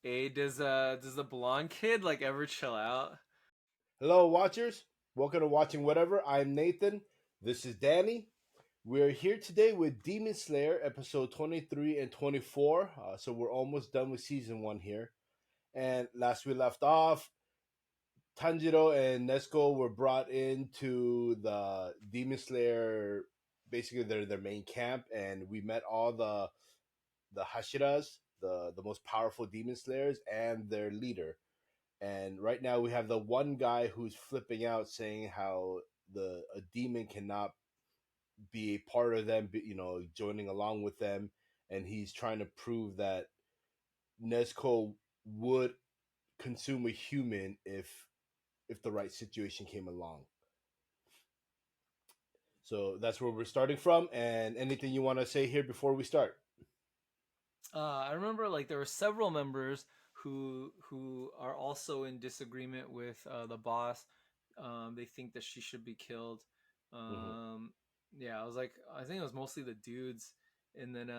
Hey, does the blonde kid like ever chill out? Hello, watchers. Welcome to Watching Whatever. I'm Nathan. This is Danny. We're here today with Demon Slayer, episode 23 and 24. So we're almost done with season 1 here. And last we left off, Tanjiro and Nezuko were brought into the Demon Slayer, basically their main camp, and we met all the Hashiras, the most powerful Demon Slayers, and their leader. And right now we have the one guy who's flipping out, saying how a demon cannot be a part of them, joining along with them, and he's trying to prove that Nezuko would consume a human if the right situation came along. So that's where we're starting from. And anything you want to say here before we start? I remember like there were several members who are also in disagreement with the boss. They think that she should be killed. Mm-hmm. Um, yeah, I think it was mostly the dudes, and then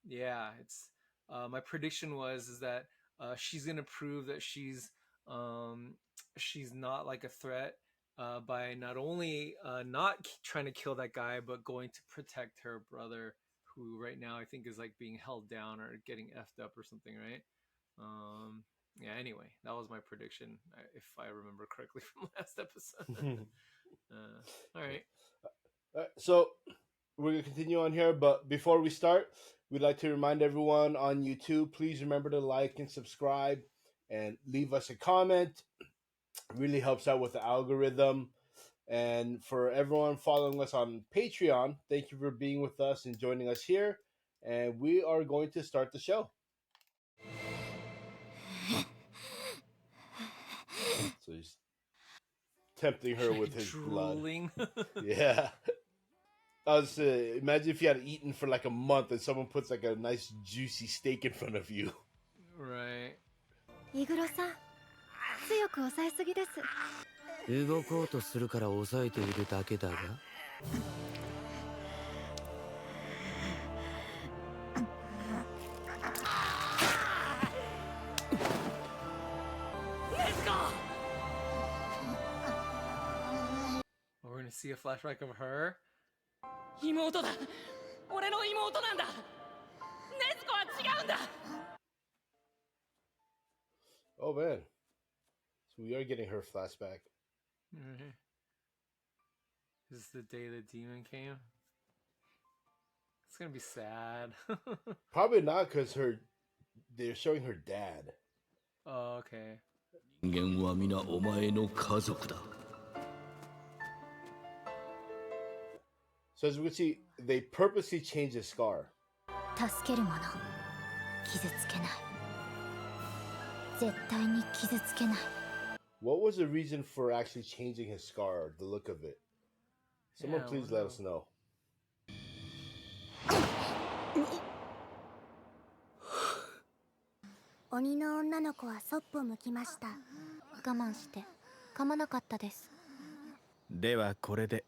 yeah, it's my prediction was is that she's gonna prove that she's not like a threat by not only not trying to kill that guy, but going to protect her brother, who right now I think is like being held down or getting effed up or something, right? Yeah. Anyway, that was my prediction, if I remember correctly from last episode. All right. So we're going to continue on here, but before we start, we'd like to remind everyone on YouTube, please remember to like and subscribe and leave us a comment. It really helps out with the algorithm. And for everyone following us on Patreon, thank you for being with us and joining us here. And we are going to start the show. So he's tempting her with his drooling. blood. Yeah. Imagine if you had eaten for like a month and someone puts like a nice juicy steak in front of you. Right. イグロさん、強く抑えすぎです。動こうとするから抑えているだけだが。We're gonna see a flashback of her. 妹だ。俺の妹なんだ。禰豆子は違うんだ。 Oh man. So we are getting her flashback. Mm-hmm. This is the day the demon came. It's gonna be sad. Probably not, because they're showing her dad. Oh, okay. 人間は皆お前の家族だ。 So as we can see, they purposely changed his scar. 助ける者、傷つけない。絶対に傷つけない。 What was the reason for actually changing his scar, the look of it? Someone Yeah, please well, let us know. 鬼の女の子はそっぽ向きました。我慢して噛まなかったです。ではこれで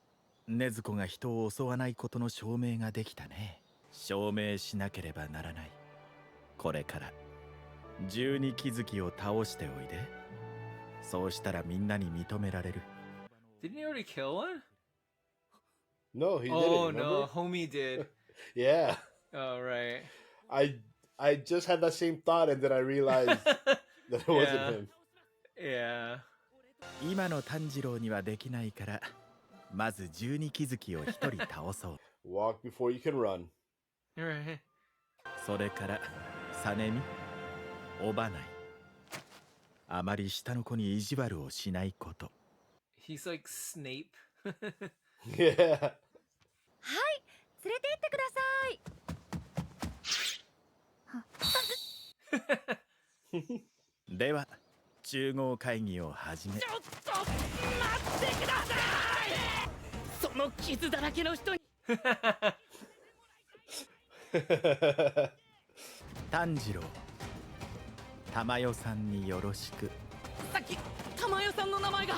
禰豆子が人を襲わないことの証明ができたね。証明しなければならない。これから12気づきを倒しておいで。そうしたらみんなに認められる。 Didn't he already kill one? No, he didn't. Oh remember? no, homie did. Yeah. Oh right. I just had that same thought, and then I realized that it wasn't Yeah. him. Yeah. 今の炭治郎にはできないから、まず12気づきを一人倒そう。 Walk before you can run. Right. それからサネミ、おばない。あまり下の子に意地悪をしないこと。 He's like Snape. Yeah. はい、連れて行ってください。では中合会議を始め。ちょっと待ってください。その傷だらけの人に。炭治郎、玉代さんによろしく。さっき玉代さんの名前が。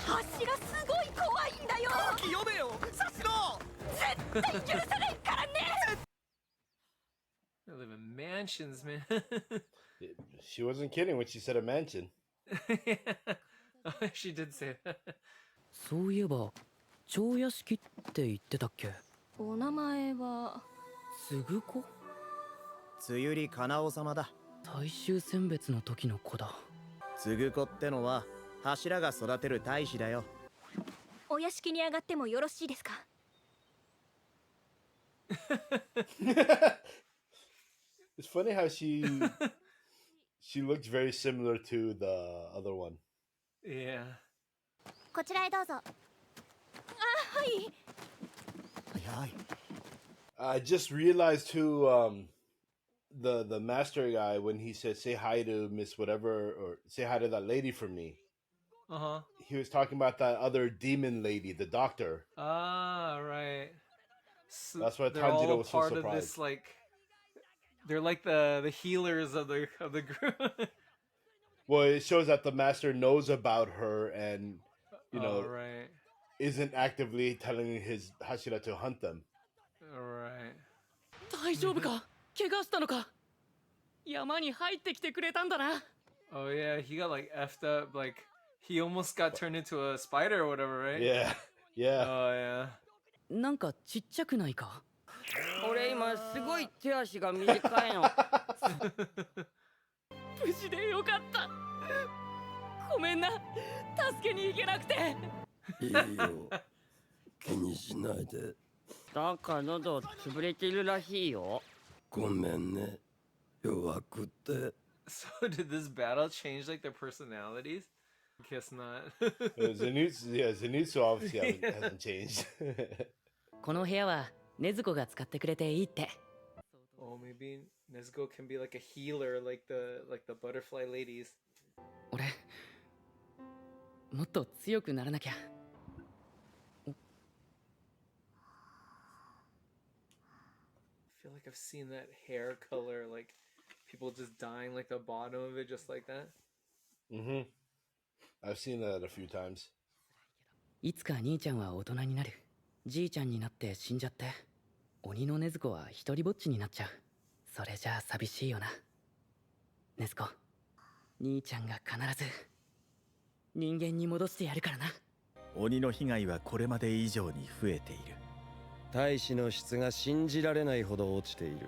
柱すごい怖いんだよ。読めよ、さしろ。They live in mansions, man. She wasn't kidding when she said a mansion. Yeah. She did say that. そういえば蝶屋敷って言ってたっけ？お名前はつぐ子？つゆりかなお様だ。大衆選別の時の子だ。つぐ子ってのは柱が育てる大使だよ。お屋敷に上がってもよろしいですか？ It's funny how she looks very similar to the other one. Yeah. こちらへどうぞ。あ、はい。はい。I just realized too, the master guy, when he said say hi to Miss whatever or say hi to that lady for me. Uh-huh. He was talking about that other demon lady, the doctor. Ah, right. So That's why they're Tanjiro all was so part of surprised. this, like, they're like the healers of the group. Well, it shows that the master knows about her and Oh, right. isn't actively telling his Hashira to hunt them. Right. 大丈夫か？怪我したのか？山に入ってきてくれたんだな。 Oh yeah, he got like effed up. Like he almost got turned into a spider or whatever, right? Yeah, yeah. Oh yeah. なんかちっちゃくないか？俺今すごい手足が短いの。無事でよかった。ごめんな。助けに行けなくて。いいよ。気にしないで。なんか喉潰れてるらしいよ。ごめんね。弱くって。So did this battle change like their personalities? Guess not. Zenitsu obviously hasn't changed. この部屋は禰豆子が使ってくれていいって。Oh, maybe Nezuko can be like a healer, like the butterfly ladies. 俺もっと強くならなきゃ。I feel like I've seen that hair color, like people just dyeing like the bottom of it just like that. Mm-hmm. I've seen that a few times. いつか兄ちゃんは大人になる。じいちゃんになって死んじゃって、鬼の禰豆子は一人ぼっちになっちゃう。それじゃあ寂しいよな。禰豆子、兄ちゃんが必ず人間に戻してやるからな。鬼の被害はこれまで以上に増えている。大使の質が信じられないほど落ちている。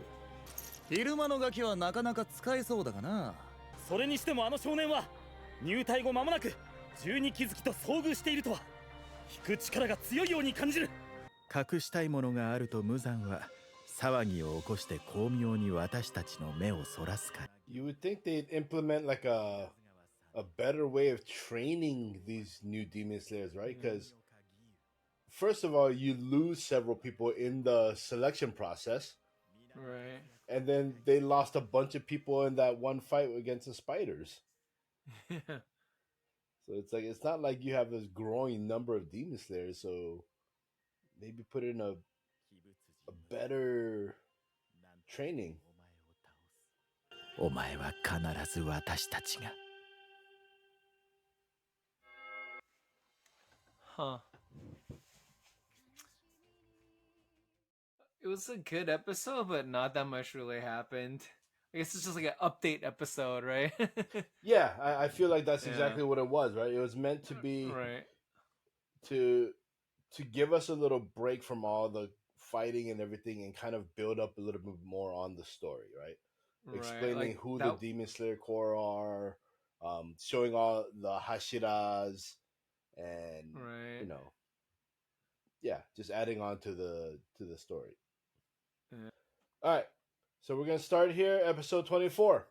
昼間のガキはなかなか使えそうだがな。それにしてもあの少年は入隊後間もなく12気づきと遭遇しているとは引く力が強いように感じる。隠したいものがあると無惨は騒ぎを起こして巧妙に私たちの目をそらすから。 You would think they'd implement like a better way of training these new demon slayers, right? Because first of all, you lose several people in the selection process. Right. And then they lost a bunch of people in that one fight against the spiders. Yeah. So it's like it's not like you have this growing number of demon slayers. So maybe put in a better training. お前は必ず私たちが。Huh. It was a good episode, but not that much really happened. I guess it's just like an update episode, right? Yeah, I feel like that's exactly what it was, right? It was meant to be Right. to give us a little break from all the fighting and everything and kind of build up a little bit more on the story, right? Explaining like who that... the Demon Slayer Corps are, showing all the Hashiras, and right. you know, yeah, just adding on to the story. Yeah. All right, so we're gonna start here, episode 24.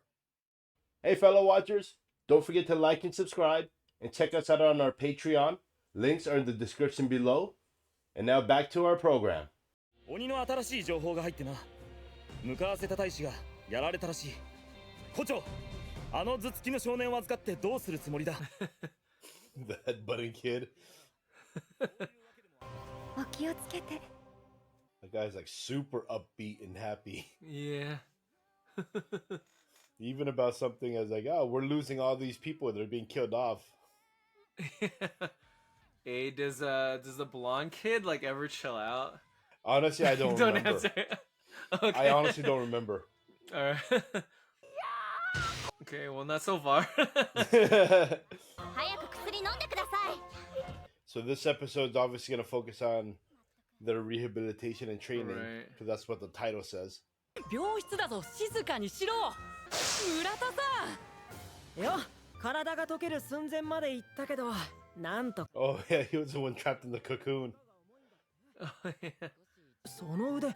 Hey, fellow watchers, don't forget to like and subscribe, and check us out on our Patreon. Links are in the description below. And now back to our program. 鬼の新しい情報が入ってな。向かわせた大使がやられたらしい。校長、あの頭突きの少年を預かってどうするつもりだ？ The headbutting kid. お気をつけて。 That guy's like super upbeat and happy. Yeah. Even about something as like, oh, we're losing all these people that are being killed off. Hey, does the blonde kid like ever chill out? Honestly, I don't Don't remember. answer. Okay. I honestly don't remember. All right. Okay, well, not so far. So this episode is obviously going to focus on their rehabilitation and training, Right. because that's what the title says. 病室だぞ、静かにしろ。村田さん。よ、体が溶ける寸前まで行ったけど、なんと。Oh yeah, he was the one trapped in the cocoon. Oh, yeah. その腕、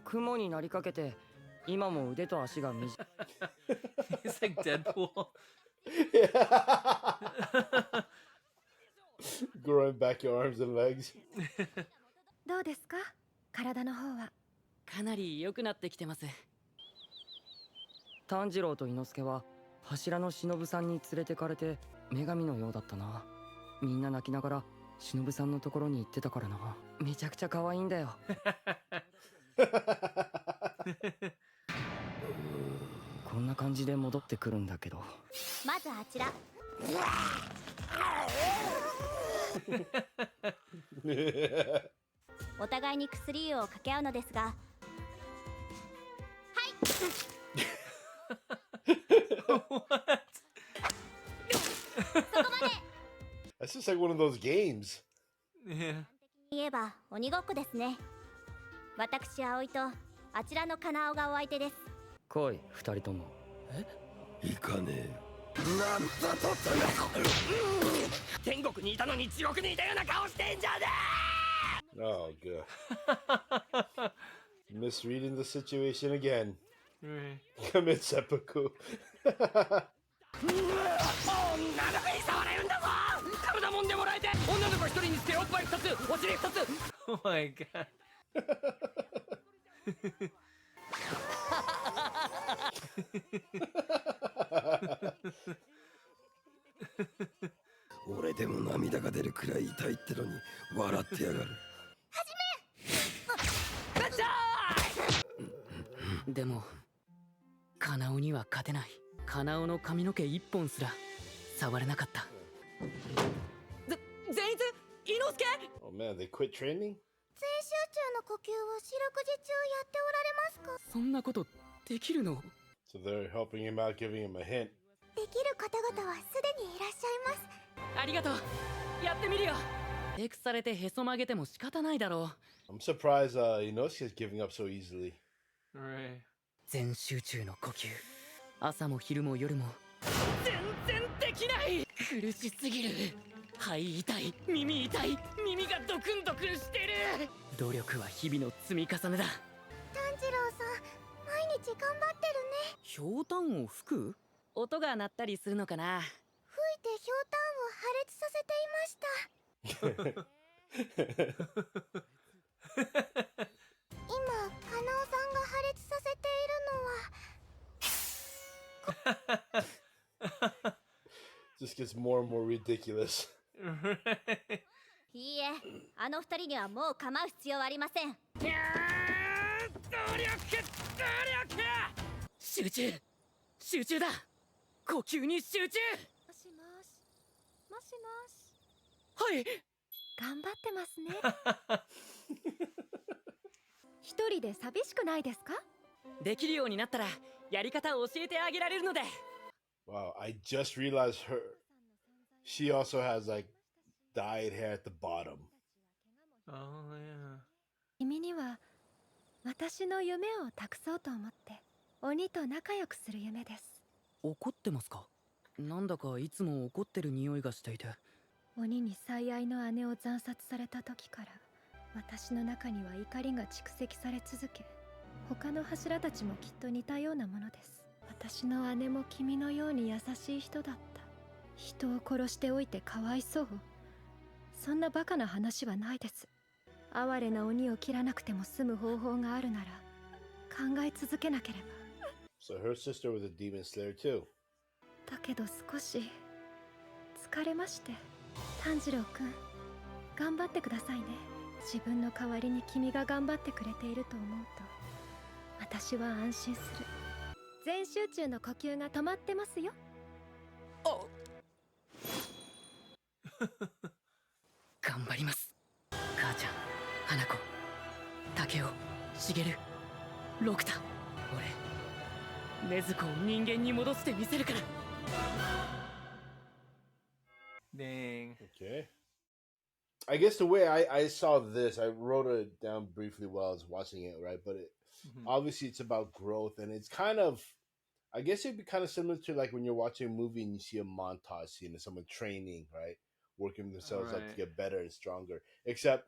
雲になりかけて、今も腕と足が短い。He's like Deadpool. Growing back your arms and legs. どうですか、体の方は。かなり良くなってきてます。炭治郎と伊之助は柱の忍さんに連れてかれて女神のようだったな。みんな泣きながら忍さんのところに行ってたからな。めちゃくちゃ可愛いんだよ。こんな感じで戻ってくるんだけど。まずあちら。お互いに薬を掛け合うのですが。What? そこまで。That's just like one of those games. Yeah. 言えば鬼ごっこですね。私葵とあちらのカナオがお相手です。来い、二人とも。行かねえ。天国にいたのに地獄にいたような顔してんじゃね Oh god. Misreading the situation again. Right. Commit seppuku. 女の子に触れるんだぞ。体もんでもらえて、女の子一人にしておっぱい二つ、お尻二つ。 Oh my god. 俺でも涙が出るくらい痛いってのに笑ってやがる。でもカナオには勝てない。カナオの髪の毛一本すら触れなかった。善逸、伊之助。 Oh man, they quit training? 全集中の呼吸を四六時中やっておられますか。そんなことできるの？ So they're helping him out, giving him a hint. できる方々はすでにいらっしゃいます。ありがとう。やってみるよ。エクされてへそ曲げても仕方ないだろう。 I'm surprised Inosuke's giving up so easily. Right. 全集中の呼吸。朝も昼も夜も全然できない。苦しすぎる。肺痛い、耳痛い、耳がドクンドクンしてる。努力は日々の積み重ねだ。炭治郎さん、毎日頑張ってるね。ひょうたんを吹く？音が鳴ったりするのかな。吹いてひょうたんを破裂させていました。今、カナオさんが破裂させているのは。Just gets more and more ridiculous. いいえ、あの二人にはもう構う必要はありません。努力。集中、集中だ。呼吸に集中。もしもし、もしもし。はい。頑張ってますね。一人で寂しくないですか？できるようになったらやり方を教えてあげられるので。 Wow, I just realized she also has like dyed hair at the bottom. Oh yeah. 君には私の夢を託そうと思って鬼と仲良くする夢です。怒ってますか？なんだかいつも怒ってる匂いがしていて。鬼に最愛の姉を惨殺された時から私の中には怒りが蓄積され続け、他の柱たちもきっと似たようなものです。私の姉も君のように優しい人だった。人を殺しておいてかわいそう。そんなバカな話はないです。哀れな鬼を切らなくても済む方法があるなら考え続けなければ。 So her sister was a demon slayer too. だけど少し疲れまして。炭治郎くん、頑張ってくださいね。自分の代わりに君が頑張ってくれていると思うと私は安心する。全集中の呼吸が止まってますよ。頑張ります。母ちゃん、花子、けを茂ロクタ俺禰豆子を人間に戻してみせるから Dang. Okay. I guess the way I saw this, I wrote it down briefly while I was watching it, right? But obviously it's about growth, and it's kind of, I guess it'd be kind of similar to like when you're watching a movie and you see a montage scene of someone training, right? Working themselves up to Right. get better and stronger. Except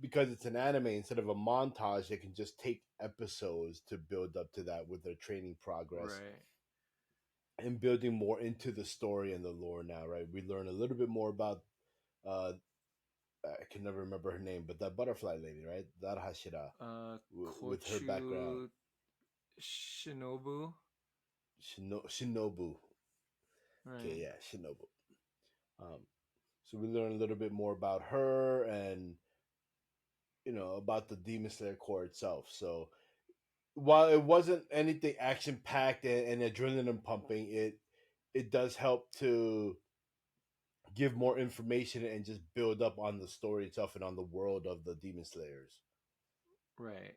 because it's an anime, instead of a montage, they can just take episodes to build up to that with their training progress Right. and building more into the story and the lore now, right? We learn a little bit more about uh I can never remember her name, but that butterfly lady, right? That Hashira, with her background, Kochu Shinobu. Shinobu. Okay, Right. yeah, Shinobu. Um, so we learn a little bit more about her and about the Demon Slayer Corps itself. So while it wasn't anything action packed and adrenaline pumping, it does help to give more information and just build up on the story itself and on the world of the Demon Slayers. Right.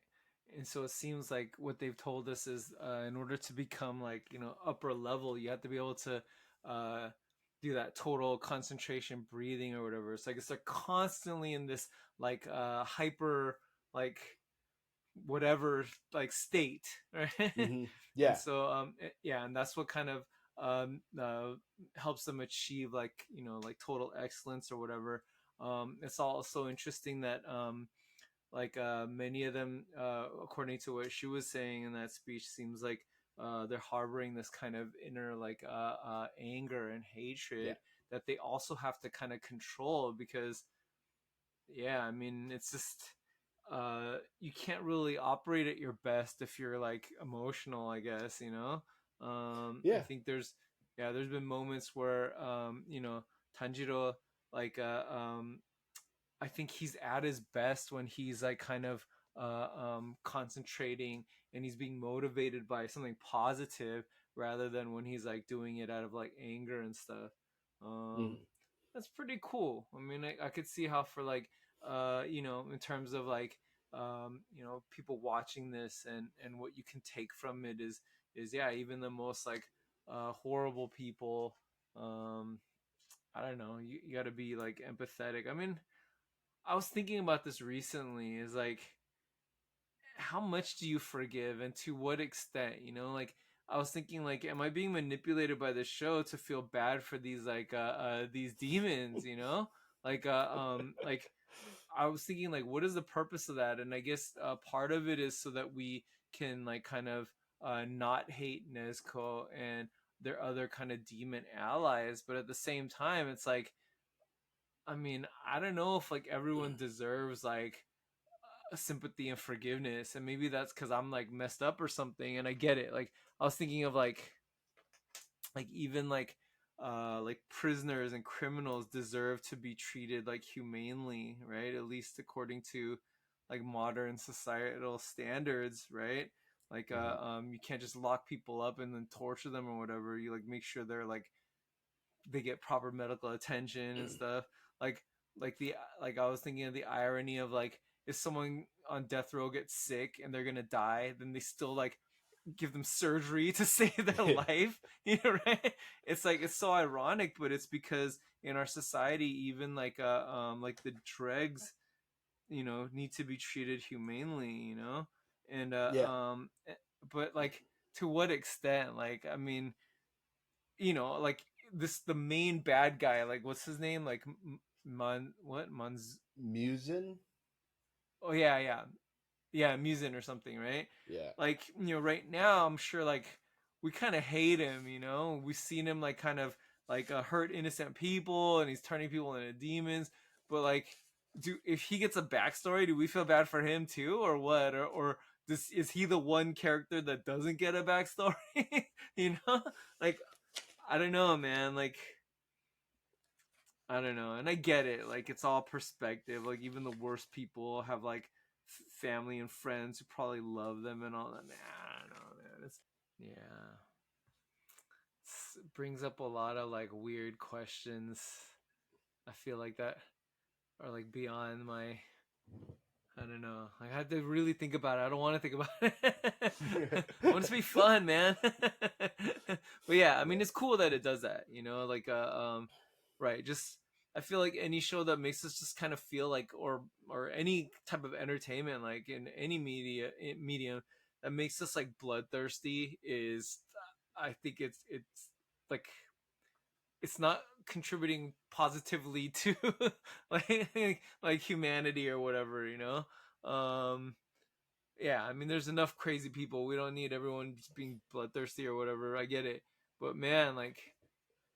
And so it seems like what they've told us is in order to become like, upper level, you have to be able to uh, do that total concentration breathing or whatever. It's like it's like constantly in this like hyper like whatever like state, right? And Yeah, so yeah, and that's what kind of helps them achieve like like total excellence or whatever. It's also interesting that like many of them according to what she was saying in that speech seems like they're harboring this kind of inner like anger and yeah, hatred that they also have to kind of control because yeah, I mean it's just you can't really operate at your best if you're like emotional, I guess, I yeah, think there's been moments where Tanjiro like I think he's at his best when he's like kind of concentrating and he's being motivated by something positive rather than when he's like doing it out of like anger and stuff. Um, mhm, that's pretty cool. I mean, I could see how for like in terms of like people watching this and what you can take from it is yeah, even the most like horrible people. Um, I don't know. You got to be like empathetic. I mean, I was thinking about this recently. Is like, how much do you forgive, and to what extent? Like I was thinking, like, am I being manipulated by the show to feel bad for these like these demons? Like I was thinking, like, what is the purpose of that? And I guess part of it is so that we can like kind of not hate Nezuko and their other kind of demon allies, but at the same time, it's like I mean, I don't know if like everyone deserves like sympathy and forgiveness, and maybe that's because I'm like messed up or something, and I get it. Like I was thinking of like even like prisoners and criminals deserve to be treated like humanely, right? At least according to like modern societal standards, right? Like mhm. you can't just lock people up and then torture them or whatever. You like make sure they're like they get proper medical attention and stuff. Like the like I was thinking of the irony of like if someone on death row gets sick and they're gonna die, then they still like give them surgery to save their Yeah, life. Right? It's like it's so ironic, but it's because in our society, even like the dregs, need to be treated humanely. And yeah, but like to what extent? Like I mean, like this the main bad guy, like what's his name, like man what man's Musin. oh yeah Musin or something, right? Yeah, Like right now I'm sure like we kind of hate him. We've seen him like kind of like hurt innocent people and he's turning people into demons, but like do if he gets a backstory, do we feel bad for him too or what, or this is he the one character that doesn't get a backstory? Like I don't know, man. Like I don't know, and I get it. Like it's all perspective. Like even the worst people have like family and friends who probably love them and all that. Nah, I don't know, man. Yeah, it brings up a lot of like weird questions. I feel like that are like beyond my I don't know. I had to really think about it. I don't want to think about it. I want it to be fun, man. But yeah, I mean, Yeah. it's cool that it does that. Like right. Just I feel like any show that makes us just kind of feel like, or any type of entertainment, like in any medium that makes us like bloodthirsty is, I think it's like it's not contributing positively to like humanity or whatever. um yeah, I mean, there's enough crazy people. We don't need everyone just being bloodthirsty or whatever. I get it, but man, like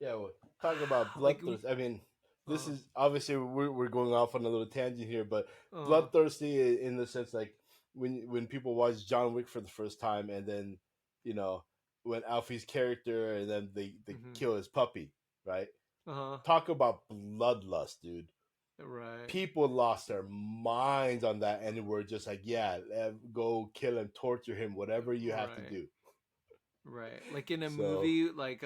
Yeah, well, talk about like we bloodthirst. I mean, this uh is obviously we're going off on a little tangent here, but uh bloodthirsty in the sense like when people watch John Wick for the first time, and then you know when Alfie's character and then they mhm. kill his puppy, right? Uh-huh. Talk about bloodlust, dude. Right. People lost their minds on that, and were just like, yeah, go kill him, torture him, whatever you have to Right. do. Right. Like in a So movie, like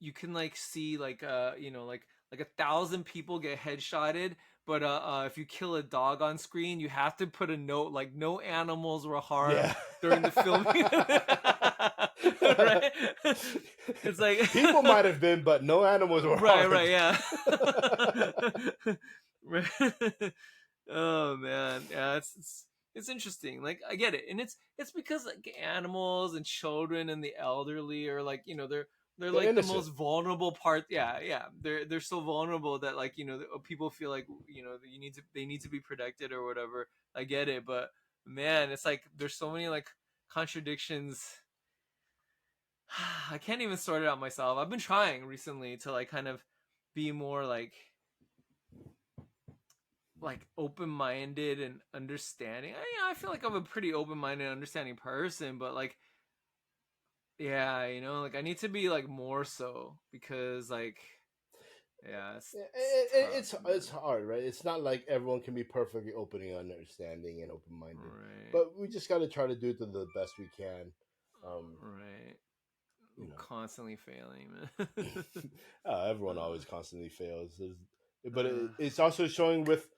you can like see like like 1,000 people get headshotted, but if you kill a dog on screen, you have to put a note like no animals were harmed yeah. during the filming. Right? It's like People might have been, but no animals were right, harmed. yeah. Right. Oh man, yeah, it's interesting. Like I get it, and it's because like animals and children and the elderly are like they're They're like the innocent. most vulnerable part. Yeah, yeah, they're so vulnerable that like people feel like that they need to be protected or whatever. I get it, but man, it's like there's so many like contradictions. I can't even sort it out myself. I've been trying recently to like kind of be more like open-minded and understanding. I feel like I'm a pretty open-minded, understanding person, but like, yeah, like I need to be like more so because like, yeah, it's tough, It's man. hard, right? It's not like everyone can be perfectly open and understanding and open minded, Right, but we just got to try to do it to the best we can. Um, right. you I'm know, constantly failing, man. everyone always uh, constantly fails. But uh, it's also showing with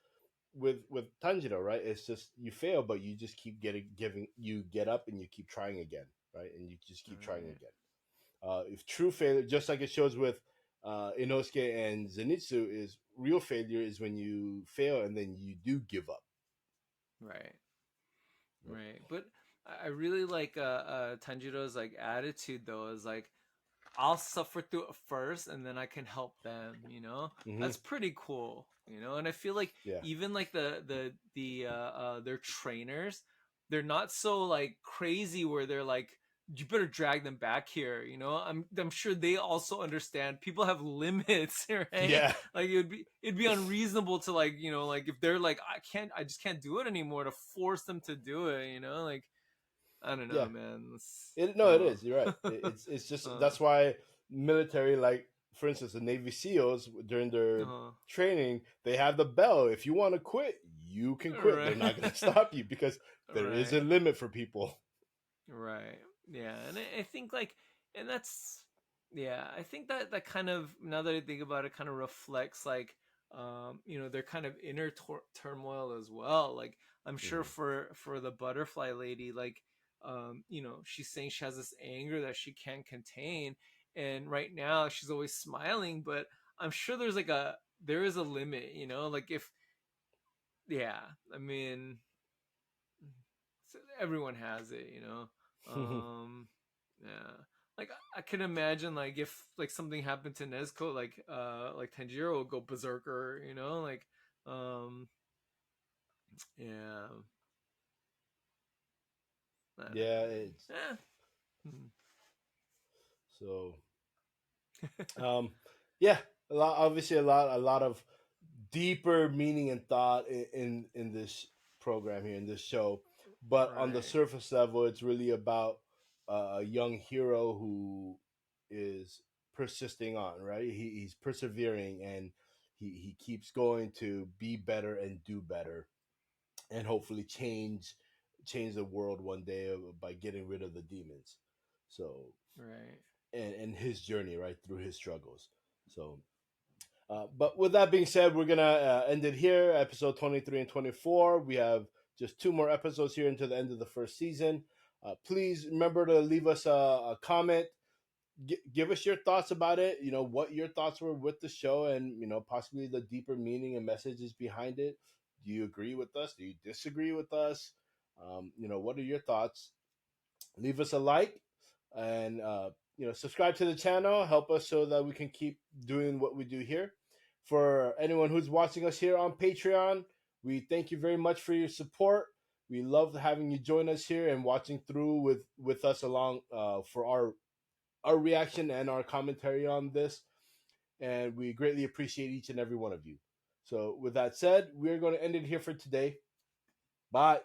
Tanjiro, right? It's just you fail, but you just keep you get up and you keep trying again, right? And you just keep trying right, again. If true failure, just like it shows with Inosuke and Zenitsu, is real failure is when you fail and then you do give up. right, Yep. right. But I really like Tanjiro's like attitude though. Is like I'll suffer through it first and then I can help them. Hmm. That's pretty cool. And I feel like Yeah. even like their trainers, they're not so like crazy where they're like you better drag them back here. I'm sure they also understand people have limits, right? Yeah. Like it'd be unreasonable to like if they're like I just can't do it anymore to force them to do it. Like I don't know, Yeah. man. No, it Uh, is. You're right. It's just uh, that's why military, like for instance, the Navy SEALs during their uh, training, they have the bell. If you want to quit, you can quit. They're right, not going to stop you because there is a right, limit for people. right. Yeah, and I think like, and that's, yeah, I think that kind of now that I think about it, kind of reflects like, their kind of inner turmoil as well. Like I'm sure Hmm. for the butterfly lady, like, she's saying she has this anger that she can't contain, and right now she's always smiling, but I'm sure there is a limit. Like if, yeah, I mean everyone has it. um yeah, like I can imagine like if like something happened to Nezuko, like Tanjiro will go berserker. Like um yeah, I don't Yeah, know, it's man. Hmm. so. Um, yeah, a lot. Obviously, a lot of deeper meaning and thought in this program here in this show. But on the Right, surface level, it's really about a young hero who is persisting on. Right, he's persevering and he keeps going to be better and do better, and hopefully change the world one day by getting rid of the demons. So right. and his journey right through his struggles. So but with that being said, we're gonna end it here. Episode 23 and 24. We have just 2 more episodes here until the end of the first season. Please remember to leave us a comment. Give us your thoughts about it. What your thoughts were with the show, and possibly the deeper meaning and messages behind it. Do you agree with us? Do you disagree with us? What are your thoughts? Leave us a like, and subscribe to the channel. Help us so that we can keep doing what we do here. For anyone who's watching us here on Patreon, we thank you very much for your support. We love having you join us here and watching through with us along for our reaction and our commentary on this. And we greatly appreciate each and every one of you. So with that said, we're going to end it here for today. Bye.